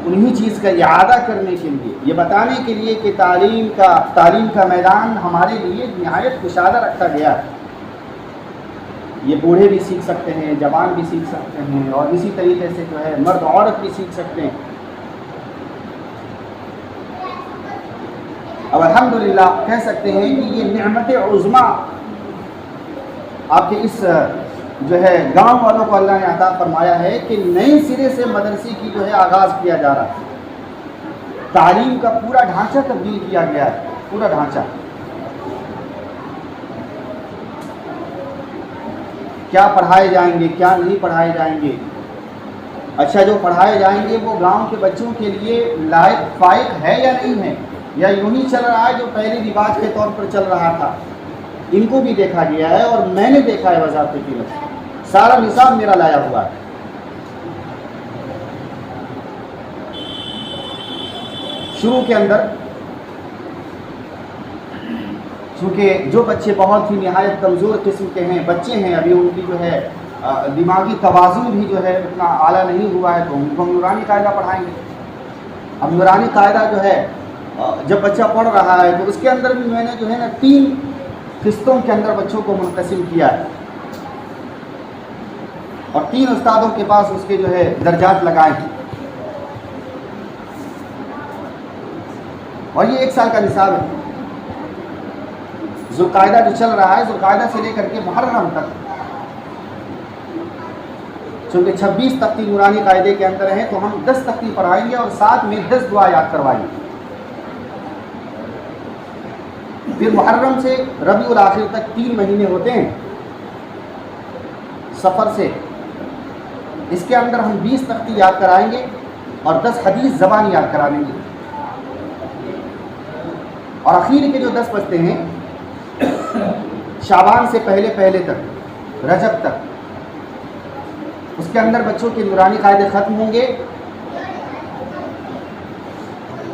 انہی چیز کا اعادہ کرنے کے لیے، یہ بتانے کے لیے کہ تعلیم کا میدان ہمارے لیے نہایت کشادہ رکھا گیا ہے۔ یہ بوڑھے بھی سیکھ سکتے ہیں، جوان بھی سیکھ سکتے ہیں، اور اسی طریقے سے جو ہے مرد عورت بھی سیکھ سکتے ہیں۔ اب الحمدللہ کہہ سکتے ہیں کہ یہ نعمت عظمیٰ آپ کے اس جو ہے گاؤں والوں کو اللہ نے عطا فرمایا ہے کہ نئے سرے سے مدرسے کی جو ہے آغاز کیا جا رہا ہے۔ تعلیم کا پورا ڈھانچہ تبدیل کیا گیا ہے، پورا ڈھانچہ۔ کیا پڑھائے جائیں گے، کیا نہیں پڑھائے جائیں گے، اچھا جو پڑھائے جائیں گے وہ گاؤں کے بچوں کے لیے لائق فائق ہے یا نہیں ہے، یا یوں ہی چل رہا ہے جو پہلے رواج کے طور پر چل رہا تھا۔ ان کو بھی دیکھا گیا ہے، اور میں نے دیکھا ہے وزارت قیمت، سارا نصاب میرا لایا ہوا ہے۔ شروع کے اندر چونکہ جو بچے بہت ہی نہایت کمزور قسم کے ہیں، بچے ہیں ابھی، ان کی جو ہے دماغی توازن بھی جو ہے اتنا اعلیٰ نہیں ہوا ہے، تو ان کو ہم نورانی قاعدہ پڑھائیں گے۔ اب نورانی قاعدہ جو ہے جب بچہ پڑھ رہا ہے تو اس کے اندر بھی میں نے جو ہے نا 3 قسطوں کے اندر بچوں کو منقسم کیا ہے، اور 3 استادوں کے پاس اس کے جو ہے درجات لگائے ہیں، اور یہ 1 سال کا نصاب ہے۔ ذوالقعدہ جو چل رہا ہے، ذوالقعدہ سے لے کر کے محرم تک، چونکہ 26 تختی نورانی قاعدے کے اندر ہیں، تو ہم 10 تختی پڑھائیں گے اور ساتھ میں 10 دعا یاد کروائیں گے۔ پھر محرم سے ربیع الاخر تک 3 مہینے ہوتے ہیں سفر سے، اس کے اندر ہم 20 تختی یاد کرائیں گے اور 10 حدیث زبان یاد کرا دیں گے، اور اخیر کے جو 10 بچتے ہیں شعبان سے پہلے تک، رجب تک، اس کے اندر بچوں کے نورانی قاعدے ختم ہوں گے،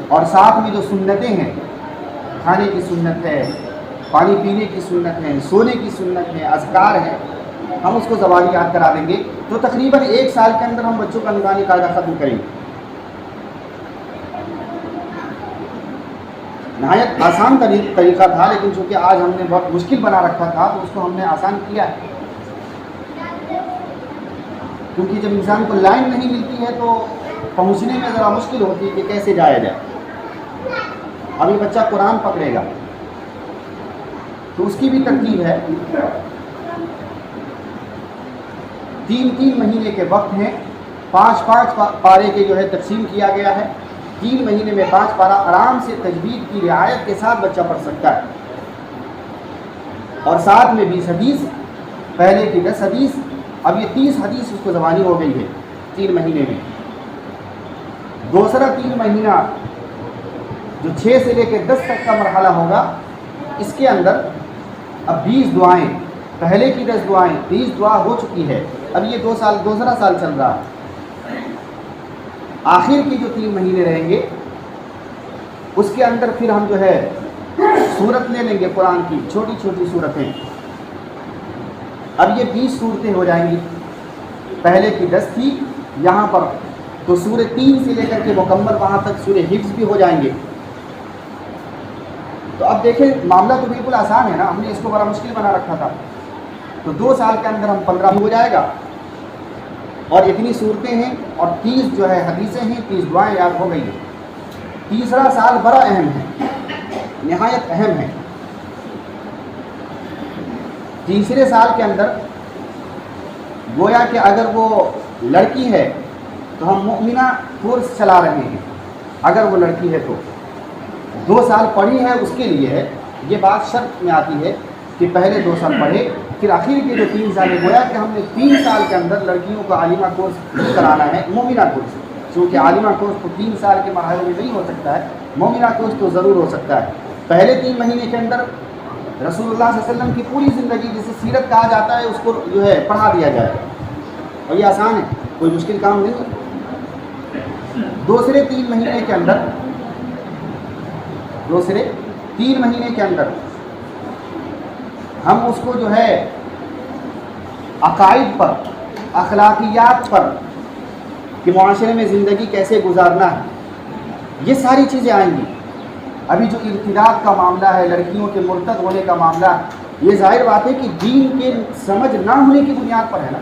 اور ساتھ میں جو سنتیں ہیں، کھانے کی سنت ہے، پانی پینے کی سنت ہے، سونے کی سنت ہے، اذکار ہے، ہم اس کو زبانی یاد کرا دیں گے۔ تو تقریباً 1 سال کے اندر ہم بچوں کا نورانی قاعدہ ختم کریں گے۔ نہایت آسان طریقہ تھا، لیکن چونکہ آج ہم نے بہت مشکل بنا رکھا تھا تو اس کو ہم نے آسان کیا ہے، کیونکہ جب انسان کو لائن نہیں ملتی ہے تو پہنچنے میں ذرا مشکل ہوتی ہے کہ کیسے جایا جائے۔ اب یہ بچہ قرآن پکڑے گا تو اس کی بھی ترتیب ہے، 3 مہینے کے وقت ہیں، 5 پارے کے جو ہے تقسیم کیا گیا ہے۔ 3 مہینے میں 5 پارہ آرام سے تجوید کی رعایت کے ساتھ بچہ پڑھ سکتا ہے، اور ساتھ میں 20 حدیث، پہلے کی 10 حدیث، اب یہ 30 حدیث اس کو زبانی ہو گئی ہے 3 مہینے میں۔ دوسرا 3 مہینہ جو 6 سے لے کے 10 تک کا مرحلہ ہوگا، اس کے اندر اب 20 دعائیں، پہلے کی 10 دعائیں، 30 دعا ہو چکی ہے، اب یہ دوسرا سال چل رہا ہے۔ آخر کی جو 3 مہینے رہیں گے اس کے اندر پھر ہم جو ہے سورت لے لیں گے، قرآن کی چھوٹی چھوٹی سورتیں، اب یہ 20 صورتیں ہو جائیں گی، پہلے کی 10 تھی یہاں پر، تو سورہ 3 سے لے کر کے مکمل وہاں تک سورہ حفظ بھی ہو جائیں گے۔ تو اب دیکھیں معاملہ تو بالکل آسان ہے نا، ہم نے اس کو بڑا مشکل بنا رکھا تھا۔ تو 2 سال کے اندر ہم 15 ہو جائے گا، اور اتنی صورتیں ہیں اور 30 جو ہے حدیثیں ہیں، 30 دعائیں یاد ہو گئی ہیں۔ تیسرا سال بڑا اہم ہے، نہایت اہم ہے۔ تیسرے سال کے اندر گویا کہ اگر وہ لڑکی ہے تو ہم مؤمنہ کورس چلا رہے ہیں، اگر وہ لڑکی ہے تو 2 سال پڑھی ہے اس کے لیے ہے، یہ بات شرط میں آتی ہے کہ پہلے 2 سال پڑھے، پھر آخر کے جو 3 سال ہے، گویا کہ ہم نے 3 سال کے اندر لڑکیوں کا عالمہ کورس کرانا ہے، مومنہ کورس، چونکہ عالمہ کورس تو 3 سال کے مرحلے میں نہیں ہو سکتا ہے، مومنہ کورس تو ضرور ہو سکتا ہے۔ پہلے 3 مہینے کے اندر رسول اللہ صلی اللہ علیہ وسلم کی پوری زندگی، جسے سیرت کہا جاتا ہے، اس کو جو ہے پڑھا دیا جائے، اور یہ آسان ہے، کوئی مشکل کام نہیں ہے۔ دوسرے 3 مہینے کے اندر ہم اس کو جو ہے عقائد پر، اخلاقیات پر، کہ معاشرے میں زندگی کیسے گزارنا ہے، یہ ساری چیزیں آئیں گی۔ ابھی جو ارتداد کا معاملہ ہے، لڑکیوں کے مرتد ہونے کا معاملہ ہے، یہ ظاہر بات ہے کہ دین کے سمجھ نہ ہونے کی بنیاد پر ہے نا۔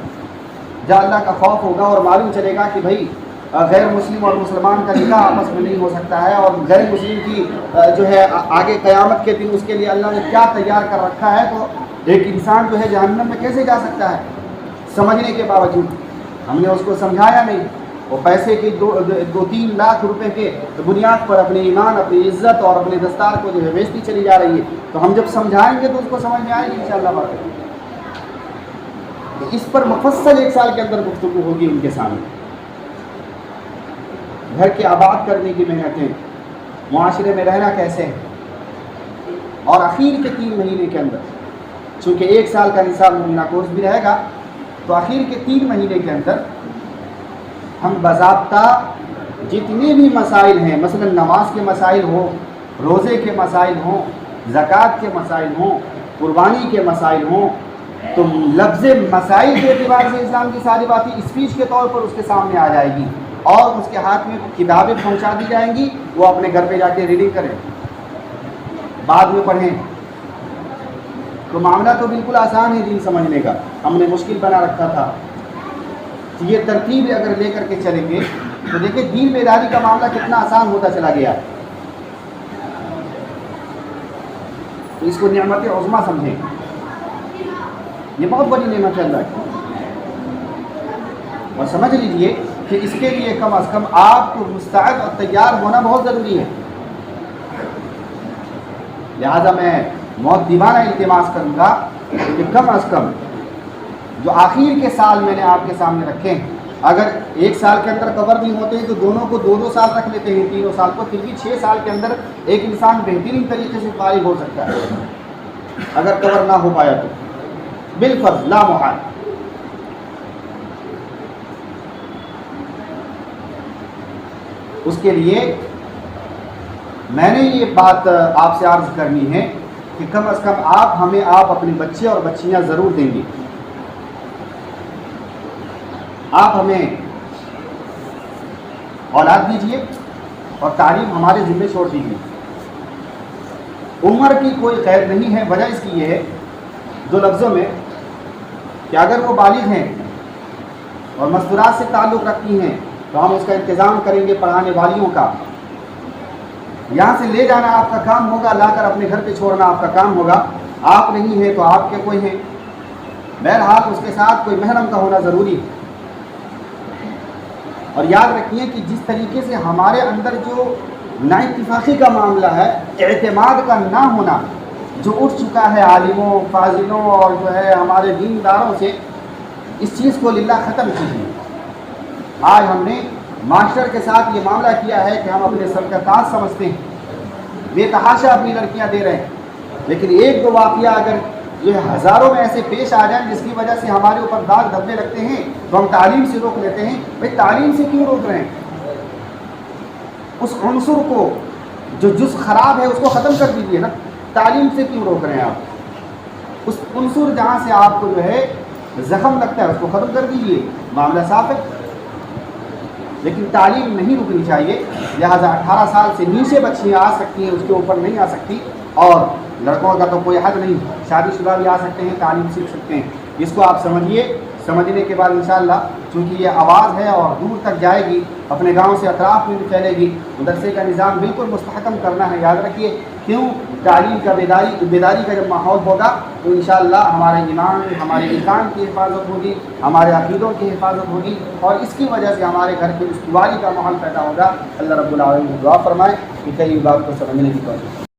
جہاں اللہ کا خوف ہوگا اور معلوم چلے گا کہ بھائی غیر مسلم اور مسلمان کا نکاح آپس میں نہیں ہو سکتا ہے، اور غیر مسلم کی جو ہے آگے قیامت کے دن اس کے لیے اللہ نے کیا تیار کر رکھا ہے، تو ایک انسان جو ہے جہنم میں کیسے جا سکتا ہے سمجھنے کے باوجود؟ ہم نے اس کو سمجھایا نہیں، وہ پیسے کے 2-3 لاکھ روپے کے بنیاد پر اپنے ایمان، اپنی عزت اور اپنے دستار کو جو ہے بیچتی چلی جا رہی ہے۔ تو ہم جب سمجھائیں گے تو اس کو سمجھ میں آئے گی انشاءاللہ بات۔ تو اس پر مفصل 1 سال کے اندر گفتگو ہوگی ان کے سامنے۔ گھر کے آباد کرنے کی محنتیں، معاشرے میں رہنا کیسے ہے، اور اخیر کے 3 مہینے کے اندر چونکہ 1 سال کا نصاب مبینہ کورس بھی رہے گا، تو اخیر کے 3 مہینے کے اندر ہم باضابطہ جتنے بھی مسائل ہیں، مثلا نماز کے مسائل ہوں، روزے کے مسائل ہوں، زکوٰۃ کے مسائل ہوں، قربانی کے مسائل ہوں، تو لفظ مسائل کے اعتبار سے اسلام کی ساری باتیں اسپیچ کے طور پر اس کے سامنے آ جائے گی، اور اس کے ہاتھ میں کتابیں پہنچا دی جائیں گی، وہ اپنے گھر پہ جا کے ریڈنگ کریں، بعد میں پڑھیں۔ تو معاملہ تو بالکل آسان ہے دین سمجھنے کا، ہم نے مشکل بنا رکھا تھا۔ یہ ترتیب اگر لے کر کے چلیں گے تو دیکھیں دین بیداری کا معاملہ کتنا آسان ہوتا چلا گیا۔ تو اس کو نعمت عظمیٰ سمجھیں، یہ بہت بڑی نعمت ہے اللہ کی، اور سمجھ لیجئے کہ اس کے لیے کم از کم آپ کو مستعد اور تیار ہونا بہت ضروری ہے۔ لہذا میں مؤدبانہ التماس کروں گا کہ کم از کم جو آخر کے سال میں نے آپ کے سامنے رکھے ہیں، اگر 1 سال کے اندر کور نہیں ہوتے ہیں تو دونوں کو 2-2 سال رکھ لیتے ہیں، 3 سال کو، پھر بھی 6 سال کے اندر ایک انسان بہترین طریقے سے فارغ ہو سکتا ہے اگر کور نہ ہو پایا تو، بالفرض لا محال۔ اس کے لیے میں نے یہ بات آپ سے عرض کرنی ہے کہ کم از کم آپ اپنے بچے اور بچیاں ضرور دیں گے، آپ ہمیں اولاد دیجیے اور تعلیم ہمارے ذمہ چھوڑ دیجیے۔ عمر کی کوئی قید نہیں ہے، وجہ اس کی یہ ہے 2 لفظوں میں کہ اگر وہ بالغ ہیں اور مستورات سے تعلق رکھتی ہیں تو ہم اس کا انتظام کریں گے پڑھانے والیوں کا، یہاں سے لے جانا آپ کا کام ہوگا، لا کر اپنے گھر پہ چھوڑنا آپ کا کام ہوگا، آپ نہیں ہیں تو آپ کے کوئی ہیں، بہرحال اس کے ساتھ کوئی محرم کا ہونا ضروری ہے۔ اور یاد رکھیے کہ جس طریقے سے ہمارے اندر جو نا اتفاقی کا معاملہ ہے، اعتماد کا نہ ہونا جو اٹھ چکا ہے عالموں، فاضلوں اور جو ہے ہمارے دینداروں سے، اس چیز کو للہ ختم کیجیے۔ آج ہم نے ماسٹر کے ساتھ یہ معاملہ کیا ہے کہ ہم اپنے سر کا تاج سمجھتے ہیں، بے تحاشا اپنی لڑکیاں دے رہے ہیں، لیکن 1-2 واقعہ اگر یہ ہزاروں میں ایسے پیش آ جائیں جس کی وجہ سے ہمارے اوپر داغ دھبے لگتے ہیں تو ہم تعلیم سے روک لیتے ہیں۔ بھائی تعلیم سے کیوں روک رہے ہیں؟ اس عنصر کو جو جز خراب ہے اس کو ختم کر دیجیے نا، تعلیم سے کیوں روک رہے ہیں آپ؟ اس عنصر جہاں سے آپ کو جو ہے زخم لگتا ہے اس کو ختم کر دیجیے، معاملہ صاف ہے۔ لیکن تعلیم نہیں رکنی چاہیے، لہٰذا 18 سال سے نیچے بچیاں آ سکتی ہیں، اس کے اوپر نہیں آ سکتی، اور لڑکوں کا تو کوئی حد نہیں، شادی شدہ بھی آ سکتے ہیں، تعلیم سیکھ سکتے ہیں۔ اس کو آپ سمجھیے، سمجھنے کے بعد انشاءاللہ چونکہ یہ آواز ہے اور دور تک جائے گی، اپنے گاؤں سے اطراف میں بھی پھیلے گی، مدرسے کا نظام بالکل مستحکم کرنا ہے۔ یاد رکھیے کیوں، تعلیم کا بیداری کا جب ماحول ہوگا تو انشاءاللہ ہمارے ایمان، ہمارے ایمان کی حفاظت ہوگی، ہمارے عقیدوں کی حفاظت ہوگی، اور اس کی وجہ سے ہمارے گھر کی استواری کا ماحول پیدا ہوگا۔ اللہ رب العالمین دعا فرمائے کہ کئی بات کو سمجھنے کی کوشش